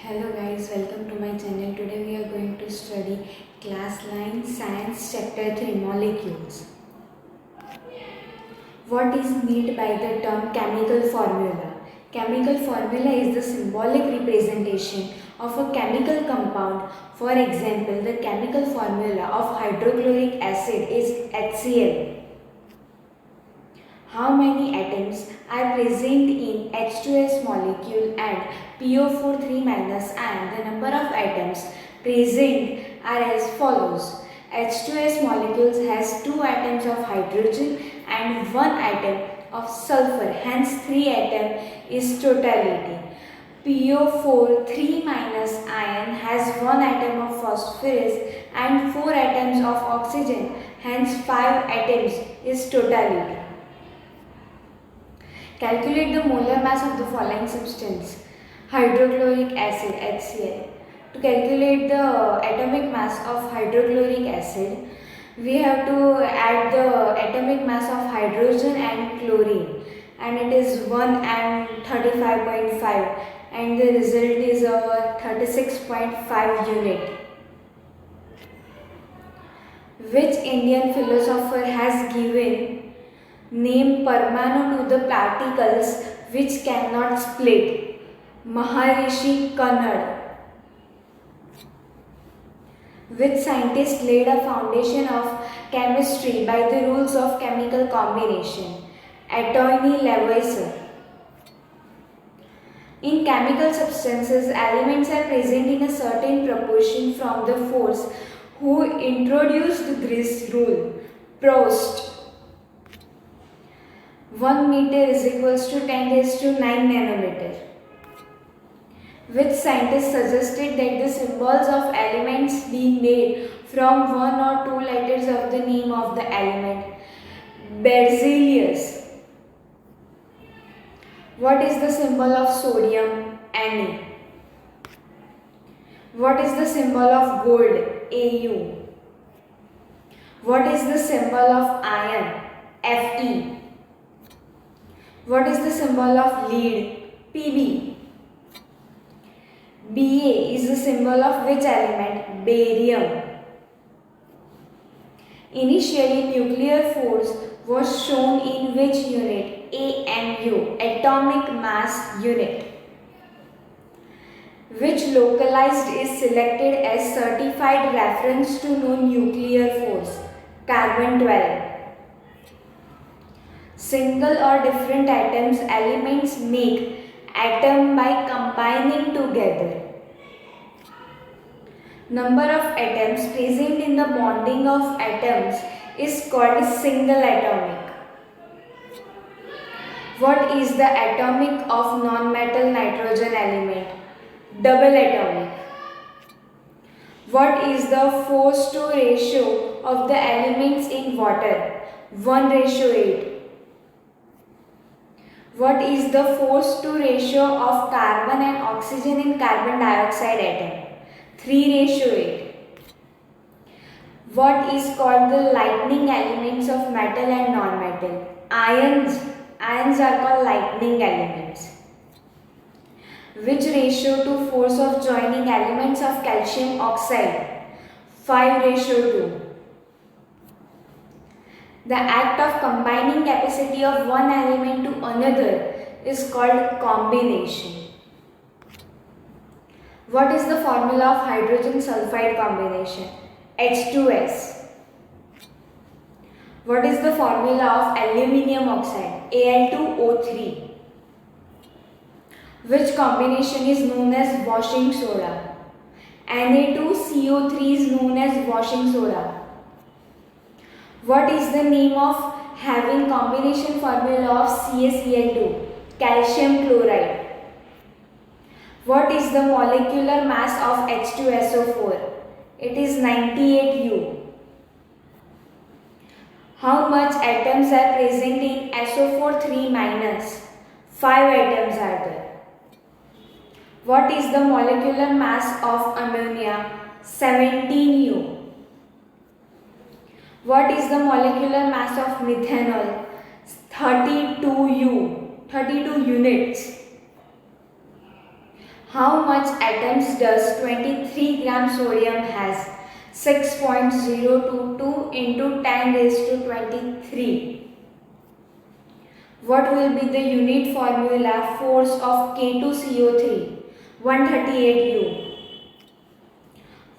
Hello guys, welcome to my channel. Today we are going to study class 9 science chapter 3 molecules. What is meant by the term chemical formula? Chemical formula is the symbolic representation of a chemical compound. For example, the chemical formula of hydrochloric acid is HCl. How many atoms are present in H2S molecule and PO4 3- and the number of atoms present are as follows. H2S molecules has 2 atoms of hydrogen and 1 atom of sulfur, hence 3 atom is totality. PO4 3- ion has 1 atom of phosphorus and 4 atoms of oxygen, hence 5 atoms is totality. Calculate the molar mass of the following substance. Hydrochloric acid HCl. To calculate the atomic mass of hydrochloric acid, we have to add the atomic mass of hydrogen and chlorine, and it is 1 and 35.5, and the result is 36.5 unit. Which Indian philosopher has given name Parmanu to the particles which cannot split? Maharishi Kannad. Which scientist laid a foundation of chemistry by the rules of chemical combination? Antoine Lavoisier. In chemical substances, elements are present in a certain proportion from the force who introduced this rule? Proust. 1 meter is equals to 10⁹ nanometer. Which scientist suggested that the symbols of elements be made from 1 or 2 letters of the name of the element? Berzelius. What is the symbol of sodium? Na. What is the symbol of gold? Au. What is the symbol of iron? Fe. What is the symbol of lead? Pb. Ba is the symbol of which element? Barium. Initially, nuclear force was shown in which unit? AMU, atomic mass unit. Which localized is selected as certified reference to known nuclear force? Carbon 12. Single or different atoms elements make atom by combining together. Number of atoms present in the bonding of atoms is called single atomic. What is the atomic of non-metal nitrogen element? Double atomic. What is the force to ratio of the elements in water? 1:8. What is the force to ratio of carbon and oxygen in carbon dioxide atom? 3:8. What is called the lightning elements of metal and non-metal? Ions. Ions are called lightning elements. Which ratio to force of joining elements of calcium oxide? 5:2. The act of combining capacity of one element to another is called combination. What is the formula of hydrogen sulfide combination? H2S. What is the formula of aluminium oxide? Al2O3. Which combination is known as washing soda? Na2CO3 is known as washing soda. What is the name of having combination formula of CaCl2? Calcium chloride. What is the molecular mass of H2SO4? It is 98 U. How much atoms are present in SO4 3-? 5 atoms are there. What is the molecular mass of ammonia? 17 U. What is the molecular mass of methanol? 32 U. 32 units. How much atoms does 23 gram sodium has? 6.022 into 10 raised to 23. What will be the unit formula force of K2CO3? 138 U.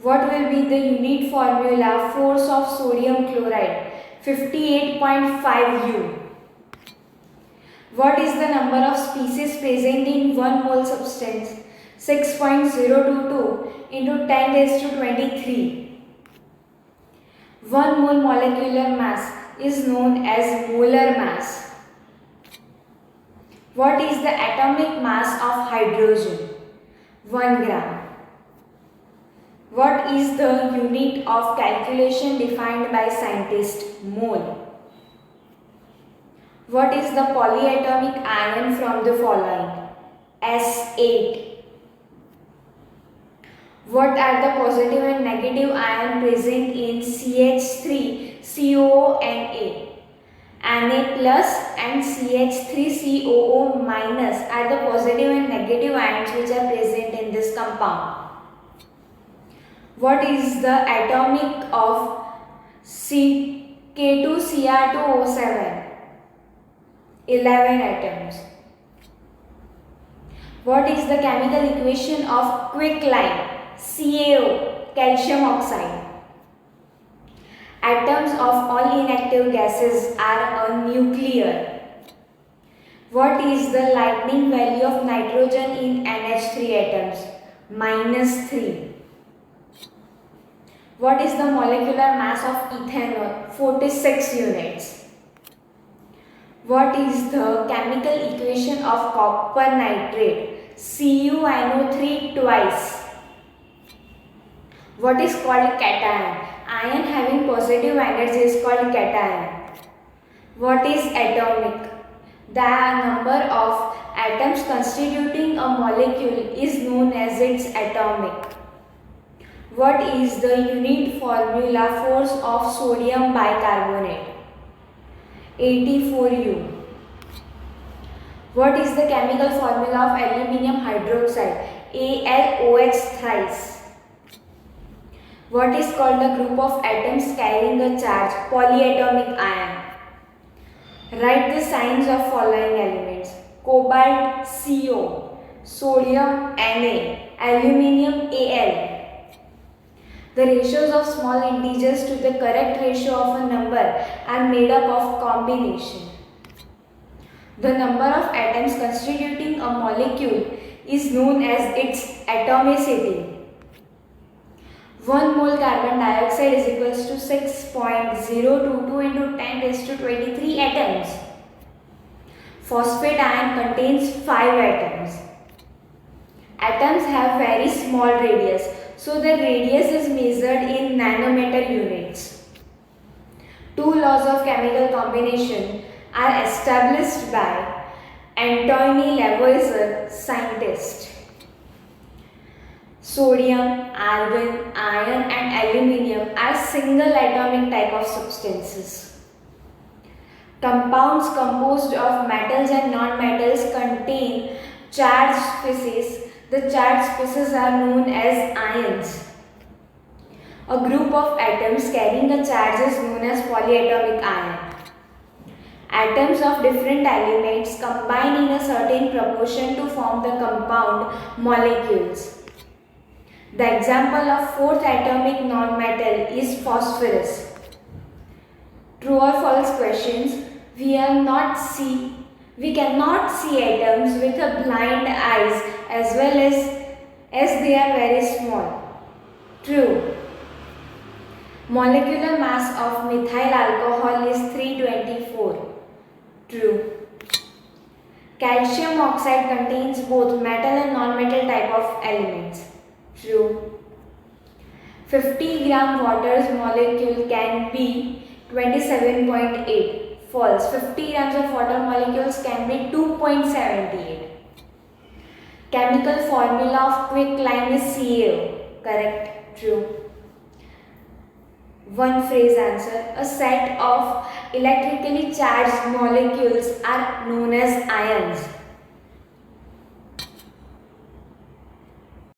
What will be the unit formula force of sodium chloride? 58.5 U. What is the number of species present in 1 mole substance? 6.022 into 10 raised to 23. 1 mole molecular mass is known as molar mass. What is the atomic mass of hydrogen? 1 gram. What is the unit of calculation defined by scientists? Mole. What is the polyatomic ion from the following? S8. What are the positive and negative ion present in CH3, COO and A? Na plus and CH3COO minus are the positive and negative ions which are present in this compound. What is the atomic of K2Cr2O7? 11 atoms. What is the chemical equation of quicklime? CaO, calcium oxide. Atoms of all inactive gases are nuclear. What is the Lightning value of nitrogen in NH3 atoms? -3. What is the molecular mass of ethanol? 46 units. What is the chemical equation of copper nitrate? CuNO3 twice. What is called cation? Ion having positive energy is called cation. What is atomic? The number of atoms constituting a molecule is known as its atomic. What is the unit formula force of sodium bicarbonate? 84 U. What is the chemical formula of aluminium hydroxide? AlOH thrice. What is called the group of atoms carrying a charge? Polyatomic ion. Write the signs of following elements: cobalt CO, sodium Na, aluminium Al. The ratios of small integers to the correct ratio of a number are made up of combination. The number of atoms constituting a molecule is known as its atomicity. 1 mole carbon dioxide is equals to 6.022 into 10 raised to 23 atoms. Phosphate ion contains 5 atoms. Atoms have very small radius, so the radius is measured in nanometer units. 2 laws of chemical combination are established by Antony Lavoisier, scientist. Sodium, argon, iron and aluminium are single atomic type of substances. Compounds composed of metals and non-metals contain charged species. The charged species are known as ions. A group of atoms carrying a charge is known as polyatomic ion. Atoms of different elements combine in a certain proportion to form the compound molecules. The example of fourth atomic non-metal is phosphorus. True or false questions? We cannot see atoms with a blind eyes as well as they are very small. True. Molecular mass of methyl alcohol is 324. True. Calcium oxide contains both metal and non-metal type of elements. True. 50 gram water's molecule can be 27.8. False. 50 grams of water molecules can be 2.78. Chemical formula of quicklime is CaO. Correct. True. One phrase answer. A set of electrically charged molecules are known as ions.